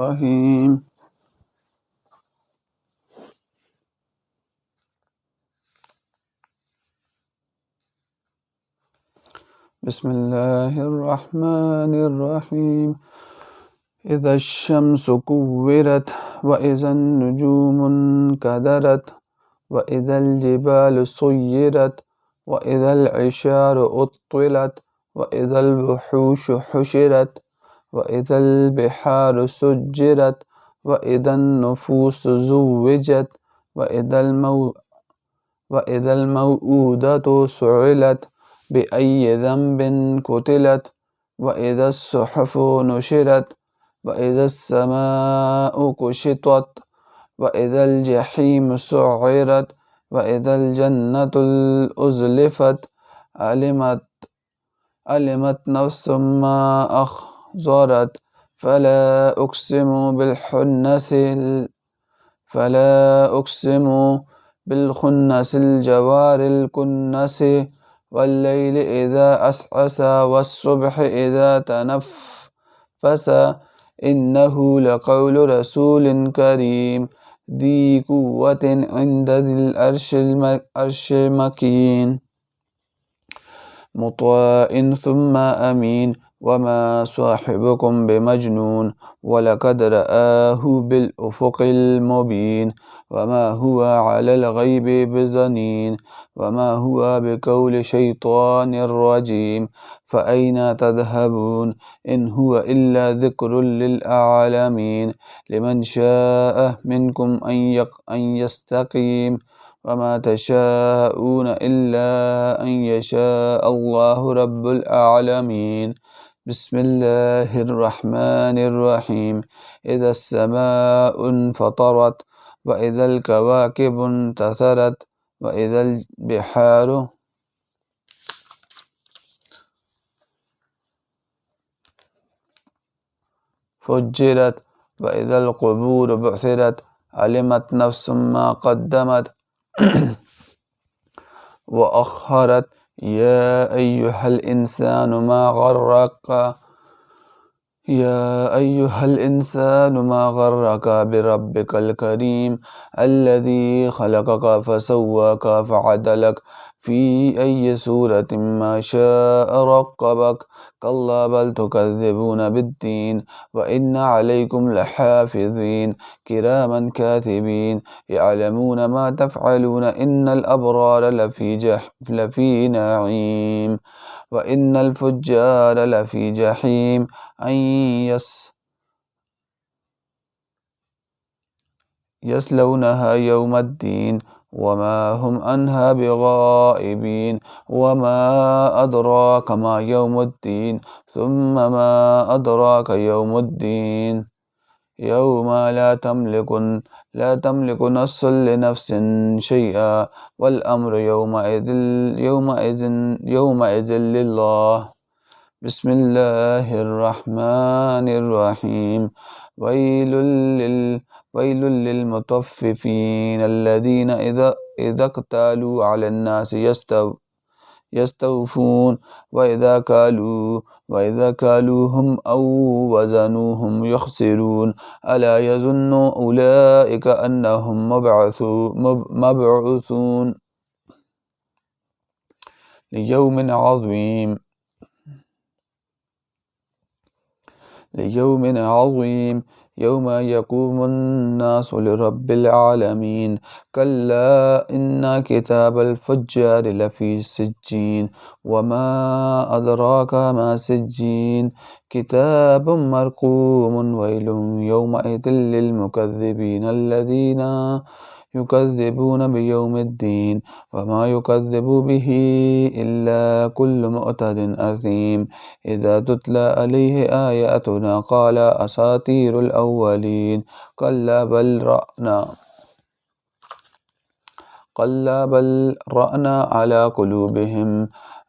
الرحيم. بسم الله الرحمن الرحيم. إذا الشمس كورت وإذا النجوم انكدرت وإذا الجبال سيرت وإذا العشار أطلت وإذا الوحوش حشرت وإذا البحار سجرت وإذا النفوس زوجت وإذا الموءودة سئلت بأي ذنب قتلت وإذا الصحف نشرت وإذا السماء كشطت وإذا الجحيم سعرت وإذا الجنة أزلفت علمت نفس ما أحضرت فلا أقسم بالخنس الجوار الكنس والليل إذا عسعس والصبح إذا تنفس إنه لقول رسول كريم ذي قوة عند ذي العرش مكين مطاع ثم أمين وما صاحبكم بمجنون ولقد رآه بالأفق المبين وما هو على الغيب بضنين وما هو بقول شيطان رجيم فأين تذهبون إن هو إلا ذكر للعالمين لمن شاء منكم أن يستقيم وما تشاءون إلا أن يشاء الله رب العالمين. بسم الله الرحمن الرحيم. إذا السماء انفطرت وإذا الكواكب انتثرت وإذا البحار فجرت وإذا القبور بعثرت علمت نفس ما قدمت وأخرت يا أيها الإنسان ما غرك بربك الكريم الذي خلقك فسواك فعدلك في أي سورة ما شاء ركبك كلا بل تكذبون بالدين وإن عليكم لحافظين كراما كاتبين يعلمون ما تفعلون إن الأبرار لفي نعيم وإن الفجار لفي جحيم أن يصلونها يوم الدين وما هم عنها بغائبين وما أدراك ما يوم الدين ثم ما أدراك يوم الدين يوم لا تملك نفس لنفس شيئا والأمر يومئذ لله. بسم الله الرحمن الرحيم. ويل للمطففين الذين إذا اكتالوا على الناس يستوفون وإذا كالوهم أو وزنوهم يخسرون ألا يظن أولئك أنهم مبعوثون ليوم عظيم يوم يقوم الناس لرب العالمين كلا إن كتاب الفجار لفي سجين وما أدراك ما سجين كتاب مرقوم ويل يومئذ للمكذبين الذين يكذبون بيوم الدين وما يكذب به إلا كل معتد أثيم إذا تتلى عليه آياتنا قال أساطير الأولين كلا بل رأنا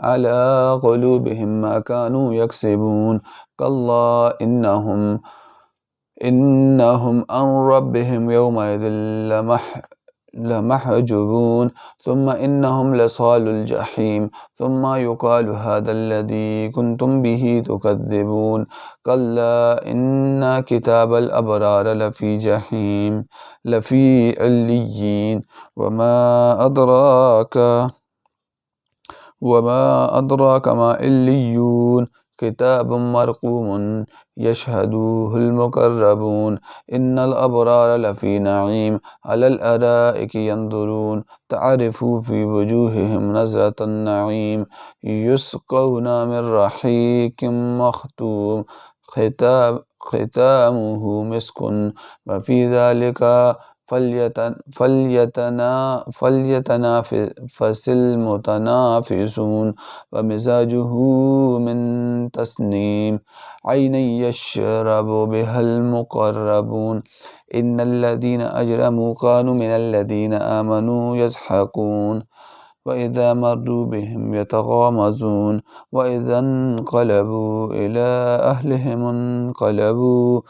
على قلوبهم ما كانوا يكسبون كلا إنهم عن ربهم يومئذ لمحجوبون ثم إنهم لصال الجحيم ثم يقال هذا الذي كنتم به تكذبون كلا إن كتاب الأبرار لفي جحيم لفي عليين وما أدراك ما عليون كتاب مرقوم يشهده المقربون إن الأبرار لفي نعيم على الأرائك ينظرون تعرف في وجوههم نظرة النعيم يسقون من رحيق مختوم ختامه مسك وفي ذلك فليتنافس المتنافسون ومزاجه من تسنيم عينا يشرب بها المقربون إن الذين أجرموا كانوا من الذين آمنوا يضحكون وإذا مروا بهم يتغامزون وإذا انقلبوا إلى أهلهم انقلبوا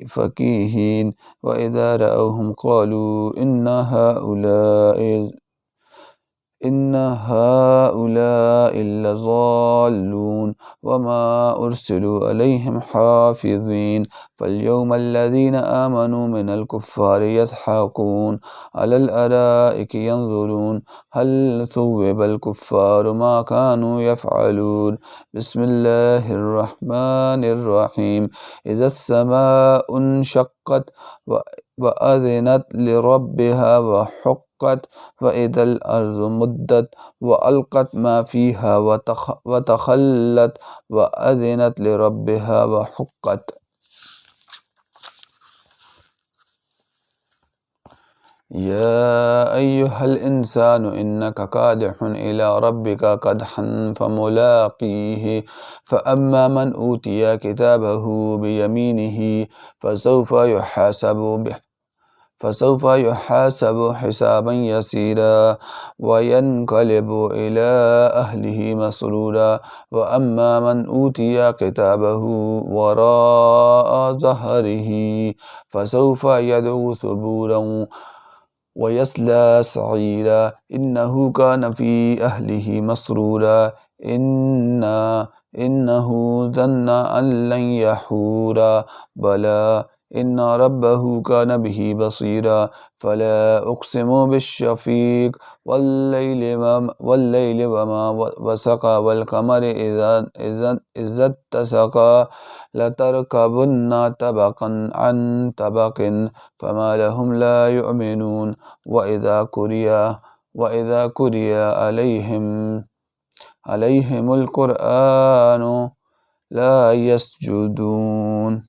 فكيهين وإذا رأوهم قالوا إن هؤلاء لضالون وما أرسلوا عليهم حافظين فاليوم الذين آمنوا من الكفار يضحكون على الأرائك ينظرون هل ثوب الكفار ما كانوا يفعلون بسم الله الرحمن الرحيم إذا السماء انشقت وأذنت لربها وحقت وإذا الأرض مدت وألقت ما فيها وتخلت وأذنت لربها وحقت يا أيها الإنسان إنك كادح إلى ربك كدحا فملاقيه فأما من أوتي كتابه بيمينه فسوف يحاسب حسابا يسيرا وينقلب إلى أهله مسرورا وأما من أوتي كتابه وراء ظهره فسوف يدعو ثبورا ويصلى سعيرا إنه كان في أهله مسرورا إنه ظن أن لن يحورا بلى إن ربه كان به بصيرا فلا أقسم بالشفيق والليل وما وسق والقمر إذا اتسقا لتركبن طبقا عن طبق فما لهم لا يؤمنون وإذا قرئ عليهم القرآن لا يسجدون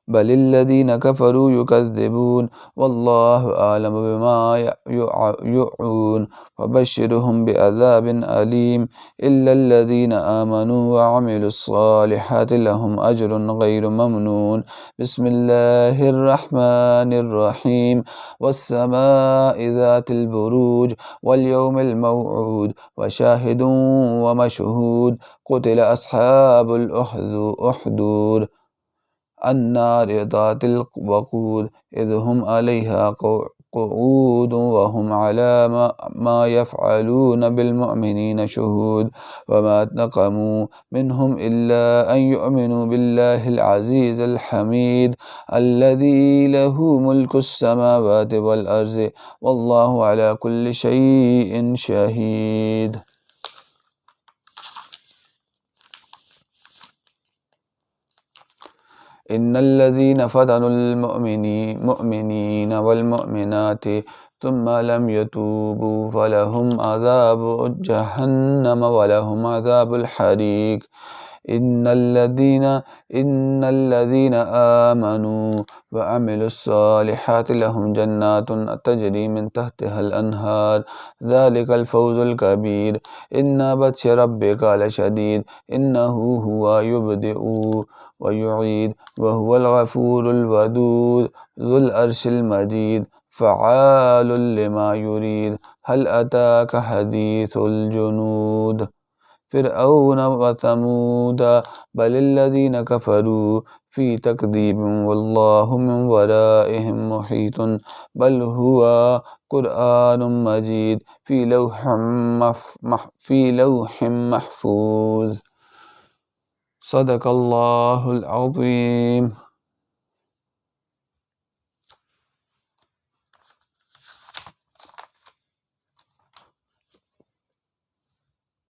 بل الذين كفروا يكذبون والله أعلم بما يوعون وبشرهم بعذاب أليم إلا الذين آمنوا وعملوا الصالحات لهم أجر غير ممنون بسم الله الرحمن الرحيم والسماء ذات البروج واليوم الموعود وشاهد ومشهود قتل أصحاب الأخدود النار ذات الوقود إذ هم عليها قعود وهم على ما يفعلون بالمؤمنين شهود وما نقموا منهم إلا أن يؤمنوا بالله العزيز الحميد الذي له ملك السماوات والأرض والله على كل شيء شهيد إن الذين فتنوا المؤمنين والمؤمنات ثم لم يتوبوا فلهم عذاب جهنم ولهم عذاب الحريق إن الذين آمنوا وعملوا الصالحات لهم جنات تجري من تحتها الأنهار ذلك الفوز الكبير إن بطش ربك لشديد إنه هو يبدئ ويعيد وهو الغفور الودود ذو العرش المجيد فعال لما يريد هل أتاك حديث الجنود فرعون وثمود بل الذين كفروا في تكذيب والله من ورائهم محيط بل هو قرآن مجيد في لوح محفوظ. صدق الله العظيم.